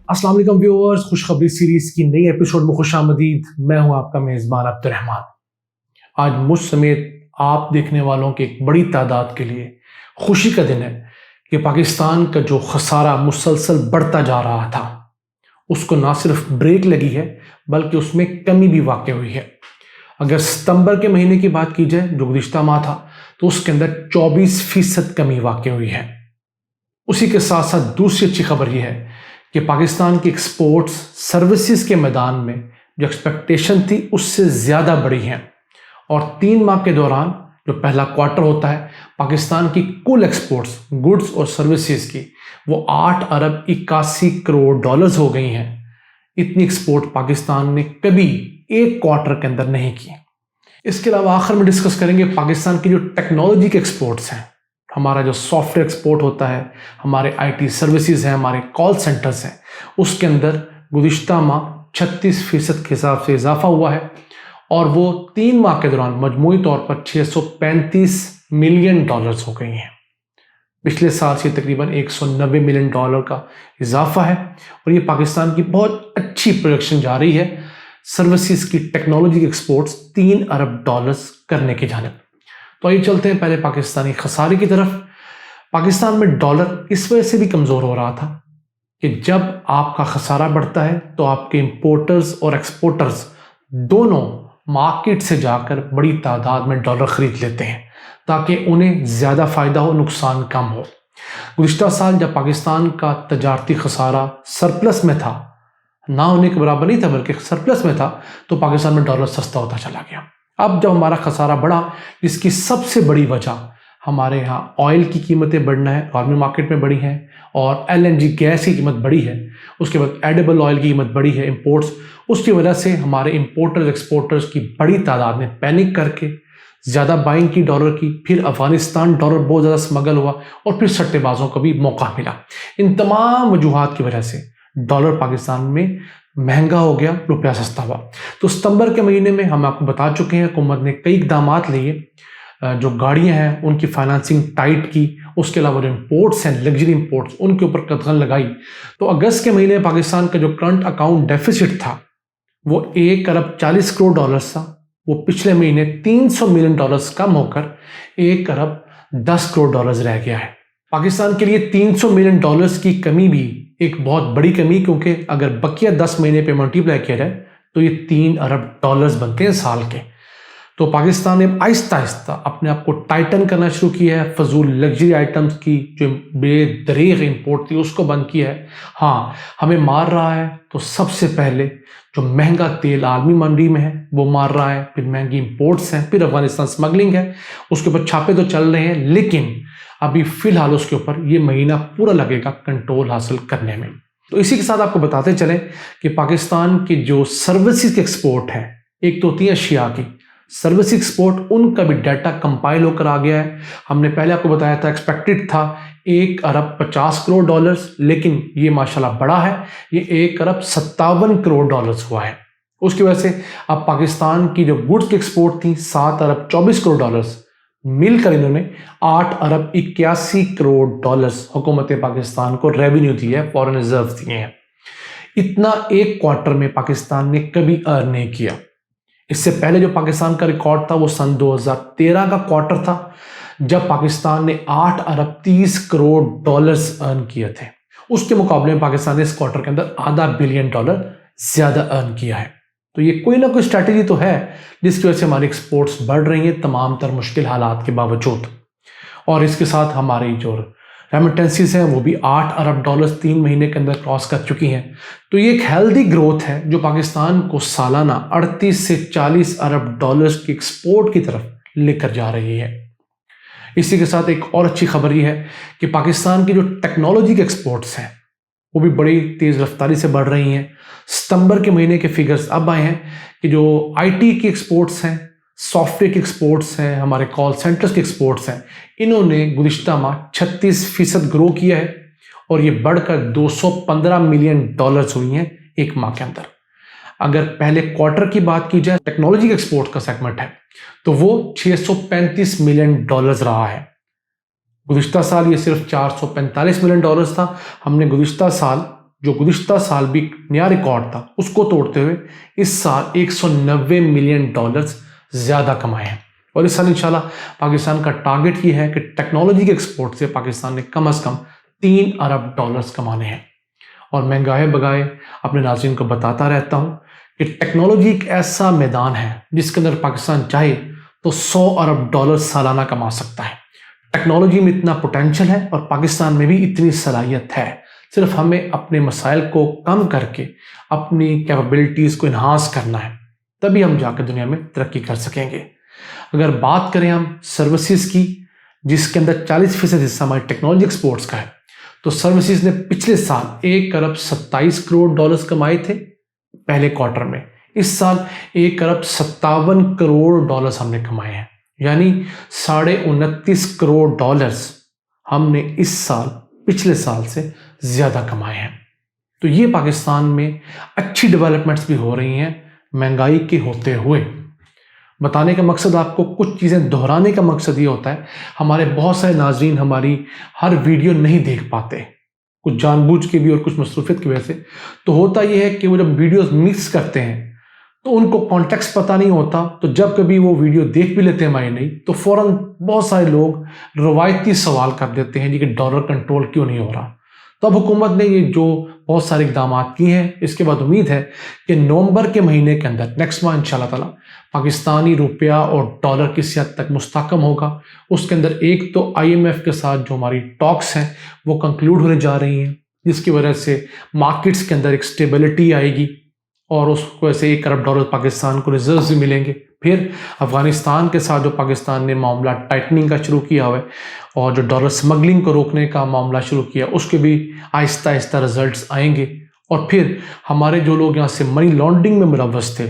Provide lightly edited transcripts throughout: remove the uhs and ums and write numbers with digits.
अस्सलाम वालेकुम व्यूअर्स, खुशखबरी सीरीज की नई एपिसोड में खुश आमदीद। मैं हूं आपका मेज़बान अब्दुर्रहमान। आज मुझ समेत आप देखने वालों की एक बड़ी तादाद के लिए खुशी का दिन है कि पाकिस्तान का जो खसारा मुसलसल बढ़ता जा रहा था उसको ना सिर्फ ब्रेक लगी है बल्कि उसमें कमी भी वाक़ हुई है। अगर सितंबर के महीने की बात की जाए जो गुज़िश्ता माह था तो उसके अंदर 24% कमी वाक़ हुई है। उसी के साथ साथ दूसरी अच्छी खबर यह है कि पाकिस्तान की एक्सपोर्ट्स सर्विसेज के मैदान में जो एक्सपेक्टेशन थी उससे ज़्यादा बढ़ी हैं और 3 माह के दौरान जो पहला क्वार्टर होता है पाकिस्तान की कुल एक्सपोर्ट्स गुड्स और सर्विसेज की वो 8 अरब 81 करोड़ डॉलर्स हो गई हैं। इतनी एक्सपोर्ट पाकिस्तान ने कभी एक क्वार्टर के अंदर नहीं की। इसके अलावा आखिर में डिस्कस करेंगे पाकिस्तान की जो टेक्नोलॉजी के एक्सपोर्ट्स हैं, हमारा जो सॉफ्टवेयर एक्सपोर्ट होता है, हमारे आईटी सर्विसेज हैं, हमारे कॉल सेंटर्स हैं, उसके अंदर गुज़िश्ता माह 36% के हिसाब से इजाफा हुआ है और वो 3 माह के दौरान मजमूई तौर पर 635 मिलियन डॉलर्स हो गई हैं। पिछले साल से तकरीबन 190 मिलियन डॉलर का इजाफा है और ये पाकिस्तान की बहुत अच्छी प्रोडक्शन जा रही है सर्विसेज की टेक्नोलॉजी की एक्सपोर्ट्स 3 अरब डॉलर्स करने की जानिब। तो आइए चलते हैं पहले पाकिस्तानी खसारे की तरफ। पाकिस्तान में डॉलर इस वजह से भी कमज़ोर हो रहा था कि जब आपका खसारा बढ़ता है तो आपके इंपोर्टर्स और एक्सपोर्टर्स दोनों मार्केट से जाकर बड़ी तादाद में डॉलर ख़रीद लेते हैं ताकि उन्हें ज़्यादा फ़ायदा हो, नुकसान कम हो। गुज़िश्ता साल जब पाकिस्तान का तजारती खसारा सरप्लस में था, ना होने के बराबर नहीं था बल्कि सरप्लस में था, तो पाकिस्तान में डॉलर सस्ता होता चला गया। अब जब हमारा खसारा बढ़ा जिसकी सबसे बड़ी वजह हमारे यहाँ ऑयल की कीमतें बढ़ना है, आर्मी मार्केट में बढ़ी हैं और एलएनजी गैस की कीमत बढ़ी है, उसके बाद एडिबल ऑयल की कीमत बढ़ी है इंपोर्ट्स, उसकी वजह से हमारे इंपोर्टर्स एक्सपोर्टर्स की बड़ी तादाद ने पैनिक करके ज़्यादा बाइंग की डॉलर की, फिर अफगानिस्तान डॉलर बहुत ज़्यादा स्मगल हुआ और फिर सट्टेबाजों को भी मौका मिला। इन तमाम वजूहात की वजह से डॉलर पाकिस्तान में महंगा हो गया, रुपया सस्ता हुआ। तो सितंबर के महीने में हम आपको बता चुके हैं हुकूमत ने कई इकदाम लिए, जो गाड़ियां हैं उनकी फाइनेंसिंग टाइट की, उसके अलावा जो इंपोर्ट्स हैं लग्जरी इंपोर्ट्स उनके ऊपर कदगन लगाई। तो अगस्त के महीने में पाकिस्तान का जो करंट अकाउंट डेफिसिट था वो 1 अरब 40 करोड़ डॉलर्स था, वो पिछले महीने 300 मिलियन डॉलर्स कम होकर 1 अरब 10 करोड़ डॉलर्स रह गया है। पाकिस्तान के लिए 300 मिलियन डॉलर्स की कमी भी एक बहुत बड़ी कमी, क्योंकि अगर बकिया 10 महीने पे मल्टीप्लाई किया जाए तो ये 3 अरब डॉलर्स बनते हैं साल के। तो पाकिस्तान ने आहिस्ता आहिस्ता अपने आप को टाइटन करना शुरू किया है, फजूल लग्जरी आइटम्स की जो बेदरीग इंपोर्ट थी उसको बंद किया है। हाँ, हमें मार रहा है तो सबसे पहले जो महंगा तेल आलमी मंडी में है वो मार रहा है, फिर महंगी इंपोर्ट्स हैं, फिर अफगानिस्तान स्मगलिंग है, उसके ऊपर छापे तो चल रहे हैं, लेकिन अभी फिलहाल उसके ऊपर ये महीना पूरा लगेगा कंट्रोल हासिल करने में। तो इसी के साथ आपको बताते चलें कि पाकिस्तान की जो सर्विसेज की एक्सपोर्ट है, एक तो होती है अशिया की सर्विस एक्सपोर्ट, उनका भी डाटा कंपाइल होकर आ गया है। हमने पहले आपको बताया था एक्सपेक्टेड था 1 अरब 50 करोड़ डॉलर्स, लेकिन ये माशाल्लाह बड़ा है, ये 1 अरब 57 करोड़ डॉलर्स हुआ है। उसकी वजह से अब पाकिस्तान की जो गुड्स की एक्सपोर्ट थी 7 अरब 24 करोड़ डॉलर्स, मिलकर इन्होंने 8 अरब 81 करोड़ डॉलर्स हुकूमत पाकिस्तान को रेवेन्यू दी है, फॉरेन रिजर्व दिए हैं। इतना एक क्वार्टर में पाकिस्तान ने कभी अर्न नहीं किया। इससे पहले जो पाकिस्तान का रिकॉर्ड था वो सन 2013 का क्वार्टर था जब पाकिस्तान ने 8 अरब 30 करोड़ डॉलर्स अर्न किए थे। उसके मुकाबले में पाकिस्तान ने इस क्वार्टर के अंदर आधा बिलियन डॉलर ज्यादा अर्न किया है। तो ये कोई ना कोई स्ट्रैटेजी तो है जिसकी वजह से हमारी एक्सपोर्ट्स बढ़ रही हैं तमाम तर मुश्किल हालात के बावजूद। और इसके साथ हमारी जो रेमिटेंसीज हैं वो भी 8 अरब डॉलर्स 3 महीने के अंदर क्रॉस कर चुकी हैं। तो ये एक हेल्दी ग्रोथ है जो पाकिस्तान को सालाना 38 से 40 अरब डॉलर्स की एक्सपोर्ट की तरफ लेकर जा रही है। इसी के साथ एक और अच्छी खबर ये है कि पाकिस्तान की जो टेक्नोलॉजी के एक्सपोर्ट्स हैं वो भी बड़ी तेज़ रफ्तारी से बढ़ रही हैं। सितंबर के महीने के फिगर्स अब आए हैं कि जो आईटी की एक्सपोर्ट्स हैं, सॉफ्टवेयर की एक्सपोर्ट्स हैं, हमारे कॉल सेंटर्स की एक्सपोर्ट्स हैं, इन्होंने गुज़िश्ता माह 36% ग्रो किया है और ये बढ़कर 215 मिलियन डॉलर्स हुई हैं एक माह के अंदर। अगर पहले क्वार्टर की बात की जाए टेक्नोलॉजी के एक्सपोर्ट का सेगमेंट है तो वो 635 मिलियन डॉलर्स रहा है। गुज़िश्ता साल ये सिर्फ 445 मिलियन डॉलर्स था। हमने गुज़िश्ता साल جو گزشتہ سال بھی نیا ریکارڈ تھا اس کو توڑتے ہوئے اس سال $190 ملین زیادہ کمائے ہیں۔ اور اس سال انشاءاللہ پاکستان کا ٹارگٹ یہ ہے کہ ٹیکنالوجی کے ایکسپورٹ سے پاکستان نے کم از کم $3 ارب کمانے ہیں۔ اور میں گاہے بگاہے اپنے ناظرین کو بتاتا رہتا ہوں کہ ٹیکنالوجی ایک ایسا میدان ہے جس کے اندر پاکستان چاہے تو $100 ارب سالانہ کما سکتا ہے۔ ٹیکنالوجی میں اتنا پوٹینشل ہے اور پاکستان میں بھی اتنی صلاحیت ہے، صرف ہمیں اپنے مسائل کو کم کر کے اپنی کیپبلٹیز کو انہانس کرنا ہے، تبھی ہم جا کے دنیا میں ترقی کر سکیں گے۔ اگر بات کریں ہم سروسز کی، جس کے اندر 40% حصہ ہماری ٹیکنالوجی ایکسپورٹس کا ہے، تو سروسز نے پچھلے سال $1 ارب 27 کروڑ کمائے تھے پہلے کوارٹر میں۔ اس سال $1 ارب 57 کروڑ ہم نے کمائے ہیں، یعنی $29.5 کروڑ ہم نے اس سال پچھلے سال سے زیادہ کمائے ہیں۔ تو یہ پاکستان میں اچھی ڈیولپمنٹس بھی ہو رہی ہیں مہنگائی کے ہوتے ہوئے۔ بتانے کا مقصد، آپ کو کچھ چیزیں دہرانے کا مقصد یہ ہوتا ہے، ہمارے بہت سارے ناظرین ہماری ہر ویڈیو نہیں دیکھ پاتے، کچھ جان بوجھ کے بھی اور کچھ مصروفیت کی وجہ سے۔ تو ہوتا یہ ہے کہ وہ جب ویڈیوز مکس کرتے ہیں تو ان کو کانٹیکسٹ پتہ نہیں ہوتا، تو جب کبھی وہ ویڈیو دیکھ بھی لیتے ہیں ہماری نہیں، تو فوراً بہت سارے لوگ روایتی سوال کر دیتے ہیں جی کہ ڈالر کنٹرول کیوں نہیں ہو رہا۔ تو اب حکومت نے یہ جو بہت سارے اقدامات کیے ہیں، اس کے بعد امید ہے کہ نومبر کے مہینے کے اندر نیکسٹ ماہ انشاءاللہ تعالیٰ پاکستانی روپیہ اور ڈالر کسی حد تک مستحکم ہوگا۔ اس کے اندر ایک تو IMF کے ساتھ جو ہماری ٹاکس ہیں وہ کنکلوڈ ہونے جا رہی ہیں، جس کی وجہ سے مارکیٹس کے اندر ایک سٹیبلٹی آئے گی اور اس کو ایسے $1 ارب پاکستان کو ریزروز بھی ملیں گے۔ پھر افغانستان کے ساتھ جو پاکستان نے معاملہ ٹائٹننگ کا شروع کیا ہوا ہے اور جو ڈالر سمگلنگ کو روکنے کا معاملہ شروع کیا، اس کے بھی آہستہ آہستہ رزلٹس آئیں گے۔ اور پھر ہمارے جو لوگ یہاں سے منی لانڈرنگ میں ملوث تھے،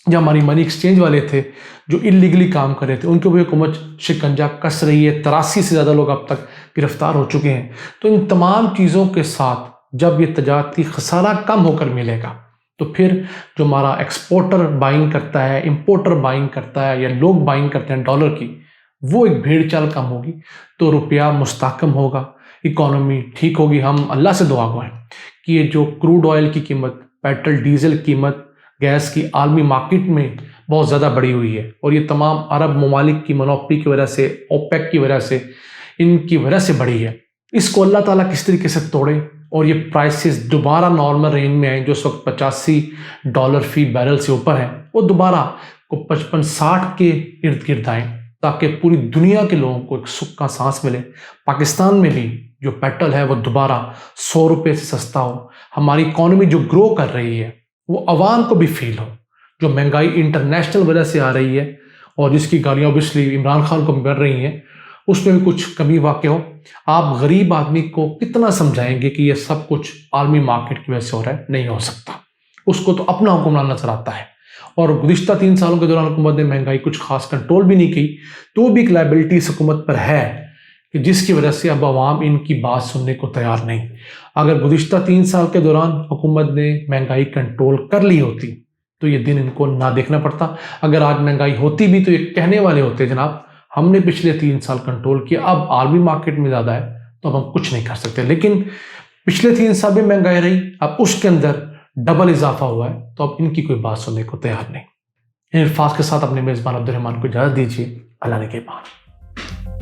جو ہماری منی ایکسچینج والے تھے جو انلیگلی کام کر رہے تھے، ان کو بھی حکومت شکنجہ کس رہی ہے۔ 83 سے زیادہ لوگ اب تک گرفتار ہو چکے ہیں۔ تو ان تمام چیزوں کے ساتھ جب یہ تجارتی خسارہ کم ہو کر ملے گا تو پھر جو ہمارا ایکسپورٹر بائنگ کرتا ہے، امپورٹر بائنگ کرتا ہے، یا لوگ بائنگ کرتے ہیں ڈالر کی، وہ ایک بھیڑ چال کم ہوگی تو روپیہ مستحکم ہوگا، اکانومی ٹھیک ہوگی۔ ہم اللہ سے دعا گو ہیں کہ یہ جو کروڈ آئل کی قیمت، پیٹرول ڈیزل قیمت، گیس کی عالمی مارکیٹ میں بہت زیادہ بڑھی ہوئی ہے، اور یہ تمام عرب ممالک کی منوپلی کی وجہ سے، اوپیک کی وجہ سے، ان کی وجہ سے بڑھی ہے، اس کو اللہ تعالیٰ کس طریقے سے توڑے اور یہ پرائسز دوبارہ نارمل رینج میں آئیں، جو اس وقت $85 فی بیرل سے اوپر ہیں، وہ دوبارہ کو 55-60 کے ارد گرد آئیں، تاکہ پوری دنیا کے لوگوں کو ایک سکھ کا سانس ملے۔ پاکستان میں بھی جو پیٹرول ہے وہ دوبارہ $100 سے سستا ہو، ہماری اکانومی جو گرو کر رہی ہے وہ عوام کو بھی فیل ہو۔ جو مہنگائی انٹرنیشنل وجہ سے آ رہی ہے اور جس کی گالیاں اوبیسلی عمران خان کو مل رہی ہیں، اس میں بھی کچھ کمی واقع ہو، آپ غریب آدمی کو کتنا سمجھائیں گے کہ یہ سب کچھ عالمی مارکیٹ کی وجہ سے ہو رہا ہے؟ نہیں ہو سکتا۔ اس کو تو اپنا حکمران نظر آتا ہے، اور گزشتہ 3 سالوں کے دوران حکومت نے مہنگائی کچھ خاص کنٹرول بھی نہیں کی، تو بھی ایک لائبلٹی اس حکومت پر ہے کہ جس کی وجہ سے اب عوام ان کی بات سننے کو تیار نہیں۔ اگر گزشتہ 3 سال کے دوران حکومت نے مہنگائی کنٹرول کر لی ہوتی تو یہ دن ان کو نہ دیکھنا پڑتا۔ اگر آج مہنگائی ہوتی بھی تو یہ کہنے والے ہوتے جناب ہم نے پچھلے 3 سال کنٹرول کیا، اب عالمی مارکیٹ میں زیادہ ہے تو اب ہم کچھ نہیں کر سکتے۔ لیکن پچھلے 3 سال بھی مہنگائی رہی، اب اس کے اندر ڈبل اضافہ ہوا ہے، تو اب ان کی کوئی بات سننے کو تیار نہیں۔ ان الفاظ کے ساتھ اپنے میزبان عبد الرحمان کو اجازت دیجیے۔ اللہ نے کے بعد